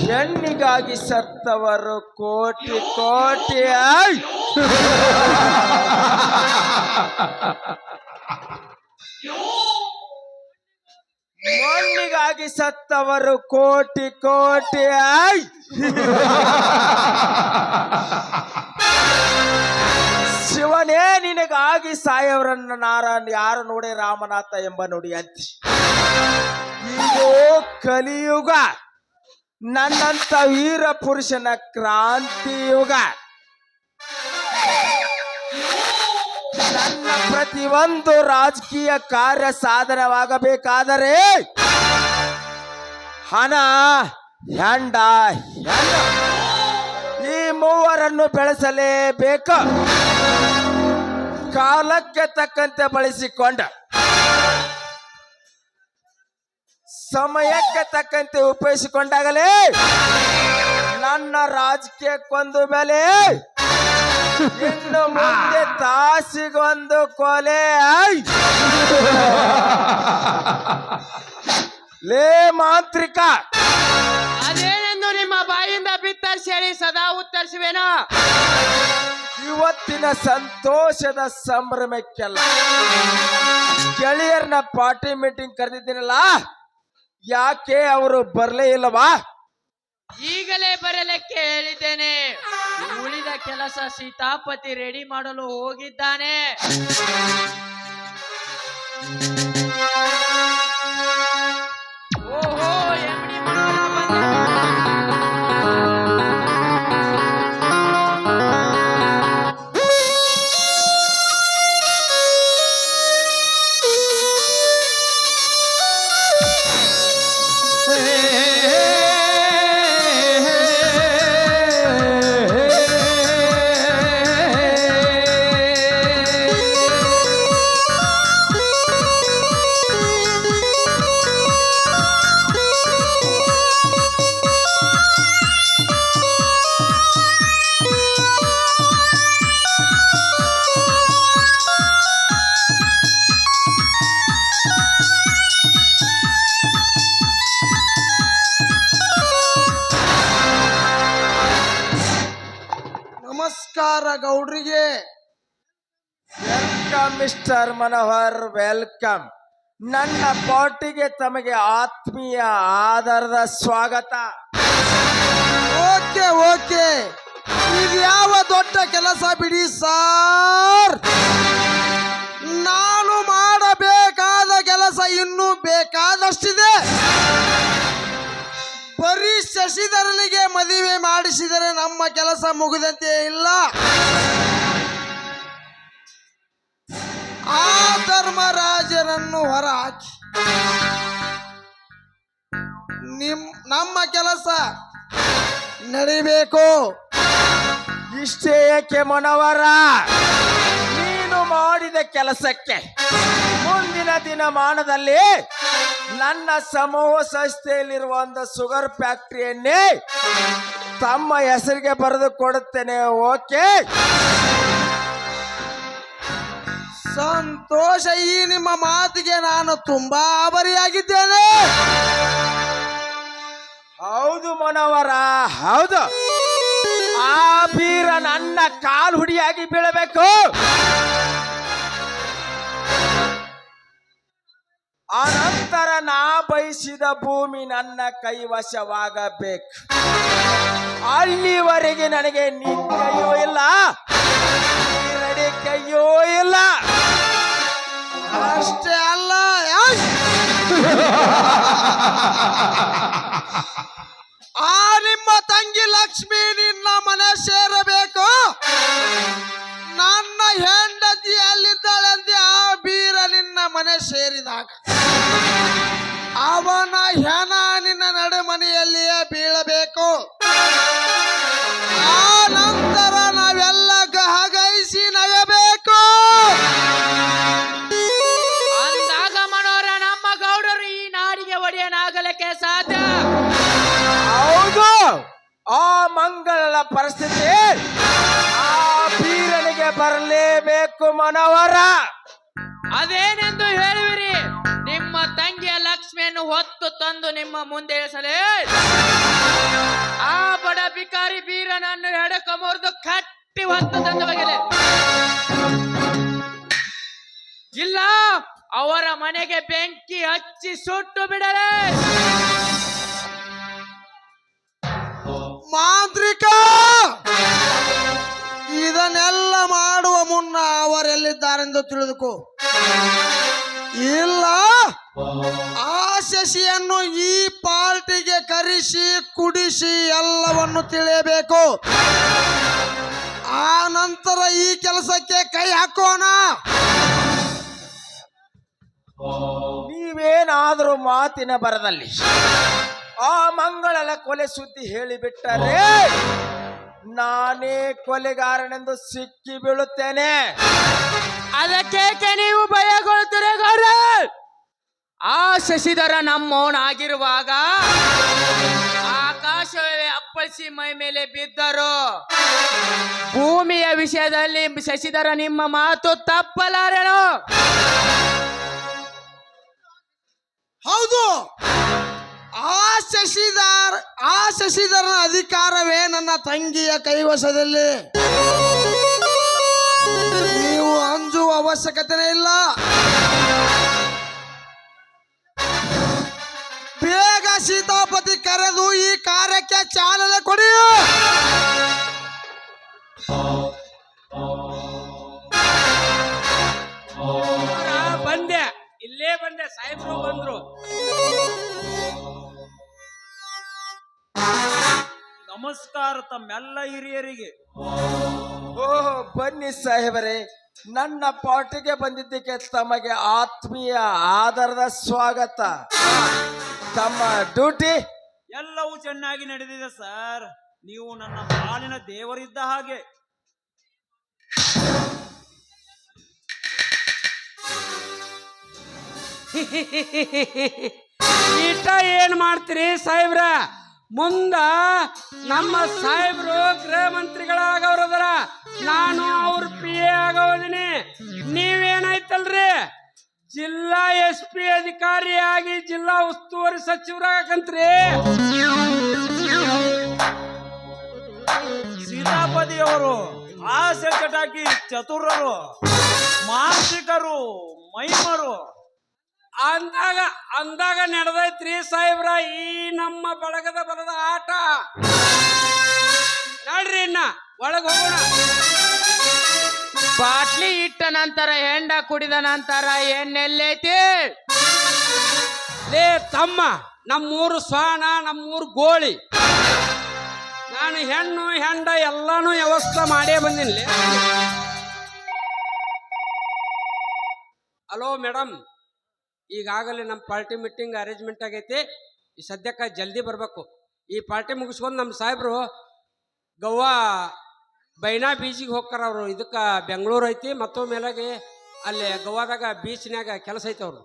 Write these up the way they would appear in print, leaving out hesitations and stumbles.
ಹೆಣ್ಣಿಗಾಗಿ ಸತ್ತವರು ಕೋಟಿ ಕೋಟಿ ಮಣ್ಣಿಗಾಗಿ ಸತ್ತವರು ಕೋಟಿ ಕೋಟಿ ಶಿವನೇ ನಿನಗಾಗಿ ಸಾಯವರನ್ನ ಯಾರು ನೋಡಿ ರಾಮನಾಥ ಎಂಬ ನುಡಿ ಅಂತಿ. ಇದು ಕಲಿಯುಗ, ನನ್ನಂತ ವೀರ ಪುರುಷನ ಕ್ರಾಂತಿಯುಗ. ನನ್ನ ಪ್ರತಿಯೊಂದು ರಾಜಕೀಯ ಕಾರ್ಯ ಸಾಧನವಾಗಬೇಕಾದರೆ ಹಣ ಹೆಂಡ ಈ ಮೂವರನ್ನು ಬೆಳೆಸಲೇಬೇಕು. ಕಾಲಕ್ಕೆ ತಕ್ಕಂತೆ ಬಳಸಿಕೊಂಡ, ಸಮಯಕ್ಕೆ ತಕ್ಕಂತೆ ಉಪಯೋಗಿಸಿಕೊಂಡಾಗಲೇ ನನ್ನ ರಾಜಕೀಯಕ್ಕೊಂದು ಬೆಲೆ, ಇನ್ನು ಮುಂದೆ ತಾಸಿಗೊಂದು ಕೊಲೆ. ಲೇ ಮಾಂತ್ರಿಕ, ಅದೇನೆಂದು ನಿಮ್ಮ ಬಾಯಿಂದ ಬಿತ್ತರಿಸಿ ಹೇಳಿ ಸದಾ ಉತ್ತರಿಸುವೇನೋ. ಇವತ್ತಿನ ಸಂತೋಷದ ಸಂಭ್ರಮಕ್ಕೆಲ್ಲ ಗೆಳೆಯರನ್ನ ಪಾರ್ಟಿ ಮೀಟಿಂಗ್ ಕರೆದಿದ್ದೀನಲ್ಲ, ಯಾಕೆ ಅವರು ಬರಲೇ ಇಲ್ಲವಾ? ಈಗಲೇ ಬರಲಿಕ್ಕೆ ಹೇಳಿದ್ದೇನೆ. ಉಳಿದ ಕೆಲಸ ಸೀತಾಪತಿ ರೆಡಿ ಮಾಡಲು ಹೋಗಿದ್ದಾನೆ. ಓಹೋ, ಎಮ್ಮಡಿ ಮನೋಹರ ಬಂದ. ನಮಸ್ಕಾರ ಗೌಡ್ರಿಗೆ. Welcome mister Manohar, welcome. ನನ್ನ ಪಾರ್ಟಿಗೆ ತಮಗೆ ಆತ್ಮೀಯ ಆಧಾರದ ಸ್ವಾಗತ. ಓಕೆ ಓಕೆ, ಇದು ಯಾವ ದೊಡ್ಡ ಕೆಲಸ ಬಿಡಿ ಸಾರ್. ನಾನು ಮಾಡಬೇಕಾದ ಕೆಲಸ ಇನ್ನೂ ಬೇಕಾದಷ್ಟಿದೆ. ಬರೀ ಶಶಿಧರನಿಗೆ ಮದುವೆ ಮಾಡಿಸಿದರೆ ನಮ್ಮ ಕೆಲಸ ಮುಗಿದಂತೆ ಇಲ್ಲ. ಆ ಧರ್ಮರಾಜನನ್ನು ಹೊರಹಾಕಿ ನಮ್ಮ ಕೆಲಸ ನಡಿಬೇಕು. ಇಷ್ಟೇ ಏಕೆ ಮನೋಹರ, ನೀನು ಮಾಡಿದ ಕೆಲಸಕ್ಕೆ ಮುಂದಿನ ದಿನಮಾನದಲ್ಲಿ ನನ್ನ ಸಮೂಹ ಸಂಸ್ಥೆಯಲ್ಲಿರುವ ಒಂದು ಶುಗರ್ ಫ್ಯಾಕ್ಟರಿಯನ್ನೇ ತಮ್ಮ ಹೆಸರಿಗೆ ಬರೆದು ಕೊಡುತ್ತೇನೆ. ಓಕೆ, ಸಂತೋಷ. ಈ ನಿಮ್ಮ ಮಾತಿಗೆ ನಾನು ತುಂಬಾ ಆಭಾರಿಯಾಗಿದ್ದೇನೆ. ಹೌದು ಮನೋಹರ, ಹೌದು. ಆ ಬೀರ ನನ್ನ ಕಾಲು ಹುಡಿಯಾಗಿ ಬೀಳಬೇಕು. ಅನಂತರ ನಾ ಬಯಸಿದ ಭೂಮಿ ನನ್ನ ಕೈವಶವಾಗಬೇಕು. ಅಲ್ಲಿವರೆಗೆ ನನಗೆ ನಿದ್ದೆಯೂ ಇಲ್ಲ, ನಡಿಕೆಯೂ ಇಲ್ಲ. ಅಷ್ಟೇ ಅಲ್ಲ, ಆ ನಿಮ್ಮ ತಂಗಿ ಲಕ್ಷ್ಮಿ ನಿನ್ನ ಮನೆ ಸೇರಬೇಕು. ನನ್ನ ಹೆಂಡತಿ ಅಲ್ಲಿದ್ದಾಳಂತೆ. ಆ ಬೀರ ನಿನ್ನ ಮನೆ ಸೇರಿದಾಗ ಅವನ ಹೆಣ ನಿನ್ನ ನಡುಮನೆಯಲ್ಲಿಯೇ ಬೀಳಬೇಕು. ಆ ನಂತರ ನಾವೆಲ್ಲ ಗಹಗೈಸಿ ನಗಬೇಕು. ಅಂದಾಗ ಮನೋಹರ, ನಮ್ಮ ಗೌಡರು ಈ ನಾಡಿಗೆ ಒಡೆಯನಾಗಲಿಕ್ಕೆ ಸಾಧ್ಯ. ಹೌದು, ಆ ಮಂಗಳ ಪರಿಸ್ಥಿತಿ ಆ ಬೀರನಿಗೆ ಬರಲೇಬೇಕು ಮನೋಹರ. ಅದೇನೆಂದು ಹೇಳುವಿರಿ? ನಿಮ್ಮ ತಂಗಿಯ ಲಕ್ಷ್ಮಿಯನ್ನು ಹೊತ್ತು ತಂದು ನಿಮ್ಮ ಮುಂದೆ ಇಳಿಸಲೇ ಆ ಬಡ ಬಿಕಾರಿ ಬೀರನನ್ನು ಎಡಕ ಮುರಿದು ಕಟ್ಟಿ ಹೊತ್ತು ತಂದು ಬಗೆಲೆ ಇಲ್ಲ ಅವರ ಮನೆಗೆ ಬೆಂಕಿ ಹಚ್ಚಿ ಸುಟ್ಟು ಬಿಡಲೇ. ಮಾಂತ್ರಿಕ, ಇದನ್ನೆಲ್ಲ ಮಾಡುವ ಮುನ್ನ ಅವರೆಲ್ಲಿದ್ದಾರೆಂದು ತಿಳಿದುಕೋ. ಇಲ್ಲ ಆ ಶಶಿಯನ್ನು ಈ ಪಾರ್ಟಿಗೆ ಕರೆಸಿ ಕುಡಿಸಿ ಎಲ್ಲವನ್ನು ತಿಳಿಯಬೇಕು. ಆ ನಂತರ ಈ ಕೆಲಸಕ್ಕೆ ಕೈ ಹಾಕೋಣ. ನೀವೇನಾದರೂ ಮಾತಿನ ಬರದಲ್ಲಿ ಆ ಮಂಗಳಲ ಕೊಲೆ ಸುದ್ದಿ ಹೇಳಿಬಿಟ್ಟರೆ ನಾನೇ ಕೊಲೆಗಾರನೆಂದು ಸಿಕ್ಕಿ ಬೀಳುತ್ತೇನೆ. ಅದಕ್ಕೆ ನೀವು ಭಯಗೊಳ್ತೀರ ಗೌರ? ಆ ಶಶಿಧರ ನಮ್ಮವನಾಗಿರುವಾಗ ಆಕಾಶವೇ ಅಪ್ಪಳಿಸಿ ಮೈ ಮೇಲೆ ಬಿದ್ದರು. ಭೂಮಿಯ ವಿಷಯದಲ್ಲಿ ಶಶಿಧರ ನಿಮ್ಮ ಮಾತು ತಪ್ಪಲಾರೆನು. ಹೌದು, ಆ ಶಶಿಧರನ ಅಧಿಕಾರವೇ ನನ್ನ ತಂಗಿಯ ಕೈವಶದಲ್ಲಿ. ನೀವು ಅಂಜುವ ಅವಶ್ಯಕತೆ ಇಲ್ಲ. ಬೇಗ ಸೀತಾಪತಿ ಕರೆದು ಈ ಕಾರ್ಯಕ್ಕೆ ಚಾಲನೆ ಕೊಡಿ. ಬಂದೆ, ಇಲ್ಲೇ ಬಂದೆ, ಸಾಹೇಬ್ರು ಬಂದ್ರು. ನಮಸ್ಕಾರ ತಮ್ಮೆಲ್ಲ ಹಿರಿಯರಿಗೆ. ಓಹ್, ಬನ್ನಿ ಸಾಹೇಬರೇ. ನನ್ನ ಪಾರ್ಟಿಗೆ ಬಂದಿದ್ದಕ್ಕೆ ತಮಗೆ ಆತ್ಮೀಯ ಆಧಾರದ ಸ್ವಾಗತ. ತಮ್ಮ ಡ್ಯೂಟಿ ಎಲ್ಲವೂ ಚೆನ್ನಾಗಿ ನಡೆದಿದೆ ಸರ್. ನೀವು ನನ್ನ ಪಾಲಿನ ದೇವರಿದ್ದ ಹಾಗೆ. ಈಟ ಏನ್ ಮಾಡ್ತೀರಿ ಸಾಹೇಬ್ರ? ಮುಂದ ನಮ್ಮ ಸಾಹೇಬ್ರು ಗೃಹ ಮಂತ್ರಿಗಳಾಗವ್ರದರ, ನಾನು ಅವ್ರ PA ಆಗೋದಿನಿ. ನೀವೇನಾಯ್ತಲ್ರಿ ಜಿಲ್ಲಾ SP ಅಧಿಕಾರಿಯಾಗಿ ಜಿಲ್ಲಾ ಉಸ್ತುವಾರಿ ಸಚಿವರಾಗಂತ್ರಿ. ಸೀತಾಪತಿಯವರು ಹಾಸ್ಯ ಚಟಾಕಿ ಚತುರರು, ಮಾಂತ್ರಿಕರು, ಮೈಮರು ಅಂದಾಗ ನಡೆದೈತ್ರಿ ಸಾಹೇಬ್ರ ಈ ನಮ್ಮ ಬಳಗದ ಬಲದ ಆಟ. ನೋಡ್ರಿ, ಇನ್ನ ಒಳಗ್ ಹೋಗೋಣ. ಬಾಟ್ಲಿ ಇಟ್ಟ ನಂತರ ಹೆಂಡ ಕುಡಿದ ನಂತರ ಎಣ್ಣೆಲ್ಲೈತಿ? ಲೇ ತಮ್ಮ, ನಮ್ಮೂರು ಸ್ವಾನ, ನಮ್ಮೂರು ಗೋಳಿ. ನಾನು ಹೆಣ್ಣು ಹೆಂಡ ಎಲ್ಲಾನು ವ್ಯವಸ್ಥೆ ಮಾಡೇ ಬಂದಿನಿ. ಹಲೋ ಮೇಡಮ್, ಈಗಾಗಲೇ ನಮ್ಮ ಪಾರ್ಟಿ ಮೀಟಿಂಗ್ ಅರೇಂಜ್ಮೆಂಟ್ ಆಗೈತಿ. ಈ ಸದ್ಯಕ್ಕೆ ಜಲ್ದಿ ಬರಬೇಕು. ಈ ಪಾರ್ಟಿ ಮುಗಿಸ್ಕೊಂಡು ನಮ್ಮ ಸಾಹೇಬ್ರು ಗೋವಾ ಬೈನಾ ಬೀಚಿಗೆ ಹೋಗ್ತಾರ. ಅವರು ಇದಕ್ಕೆ ಬೆಂಗಳೂರು ಐತಿ, ಮತ್ತೊಮ್ಮೆ ಮೇಲಾಗೆ ಅಲ್ಲಿ ಗೋವಾದಾಗ ಬೀಚ್ನ್ಯಾಗ ಕೆಲಸ ಐತೆ ಅವರು.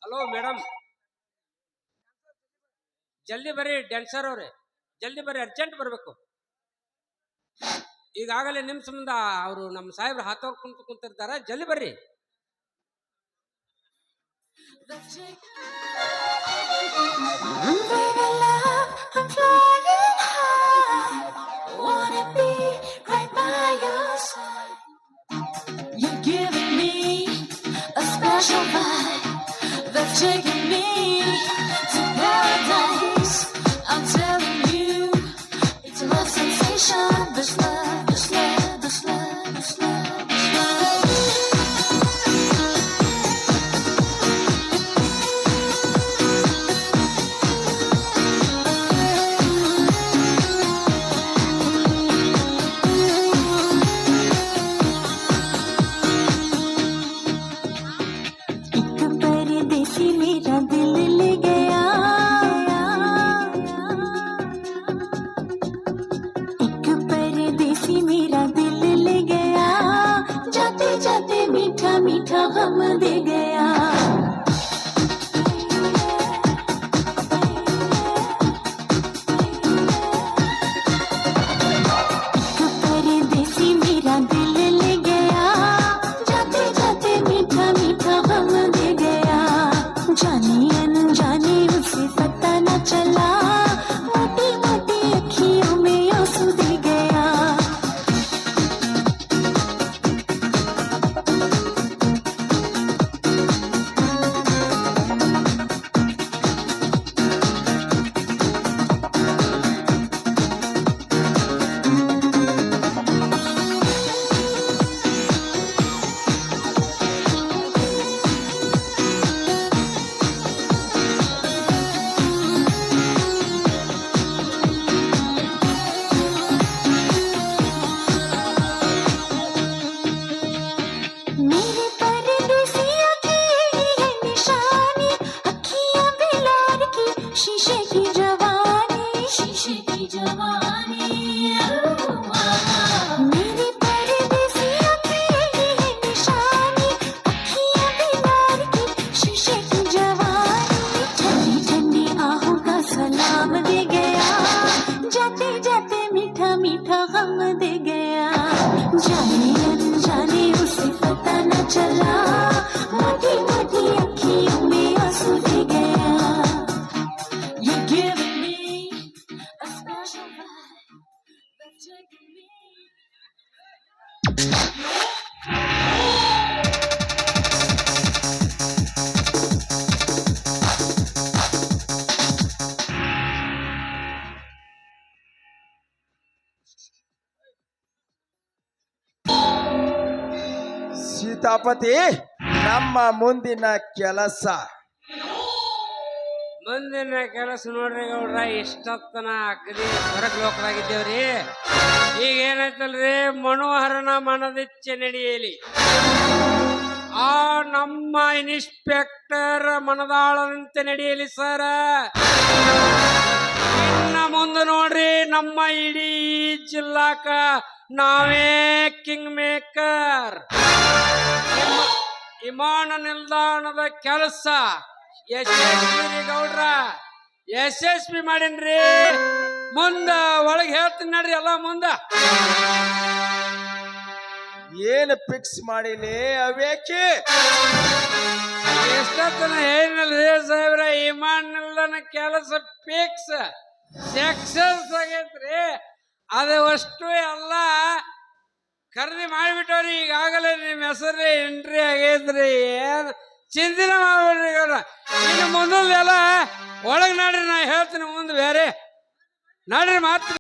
ಹಲೋ ಮೇಡಮ್, ಜಲ್ದಿ ಬರ್ರಿ. ಡ್ಯಾನ್ಸರ್ ಅವ್ರೆ ಜಲ್ದಿ ಬರ್ರಿ, ಅರ್ಜೆಂಟ್ ಬರಬೇಕು. ಈಗಾಗಲೇ ನಿಮ್ಮ ಸಂಬಂಧ ಅವರು ನಮ್ಮ ಸಾಹೇಬ್ರು ಹಾತವ್ರು ಕುಂತಿರ್ತಾರೆ, ಜಲ್ದಿ ಬರ್ರಿ. You're giving me a special vibe that's taking me to paradise. I'm telling you, it's a love sensation. This love, this love, this love, this love, this love. हम दे गया जाने अनजाने उसे पता न चला मोटी मोटी अखियों में आंसू दे गया You're giving me a special vibe that's taking me Sitapati ನಮ್ಮ ಮುಂದಿನ ಕೆಲಸ ಮುಂದಿನ ಕೆಲಸ ನೋಡ್ರಿ ಗೌಡ್ರ ಇಷ್ಟೊತ್ತನ ಅಗದಿ ಹೊರಗ್ ಲೋಕದಾಗಿದ್ದೇವ್ರಿ ಈಗ ಏನಾಯ್ತಲ್ರಿ ಮನೋಹರನ ಮನದಿಚ್ಛೆ ನಡೆಯಲಿ ಆ ನಮ್ಮ ಇನ್ಸ್ಪೆಕ್ಟರ್ ಮನದಾಳದಂತೆ ನಡೆಯಲಿ ಸರ ಇನ್ನ ಮುಂದೆ ನೋಡ್ರಿ ನಮ್ಮ ಇಡೀ ಜಿಲ್ಲಾಕ ನಾವೇ ಕಿಂಗ್ ಮೇಕರ್ ವಿಮಾನ ನಿಲ್ದಾಣದ ಕೆಲಸ ಯಶಸ್ವಿ ಗೌಡ್ರ ಯಶಸ್ವಿ ಮಾಡೇನ್ರಿ ಮುಂದ ಒಳಗೆ ಹೇಳ್ತೀನಿ ನಡ್ರಿ ಎಲ್ಲ ಮುಂದ ಏನು ಫಿಕ್ಸ್ ಮಾಡಿಲಿ ಅವೇಕಿ ಎಷ್ಟೊತ್ತನ ಏನಲ್ರಿ ಸಾಹೇಬ್ರ ವಿಮಾನ ನಿಲ್ದಾಣ ಕೆಲಸ ಫಿಕ್ಸ್ ಸಕ್ಸಸ್ ಆಗೈತ್ರಿ ಅದು ಅಷ್ಟು ಎಲ್ಲ ಖರೀದಿ ಮಾಡಿಬಿಟ್ಟವ್ರಿ ಈಗಾಗಲೇ ನಿಮ್ಮ ಹೆಸರು ಎಂಟ್ರಿ ಆಗೈತ್ರಿ ಏನ್ ಚಿಂತನೆ ಮಾಡ್ಬೇಡ್ರಿ ಗೌಡ್ರ ಇನ್ನು ಮುಂದೆಲ್ಲ ಒಳಗೆ ನಡ್ರಿ ನಾ ಹೇಳ್ತೀನಿ ಮುಂದೆ ಬೇರೆ ನಡ್ರಿ ಮಾತು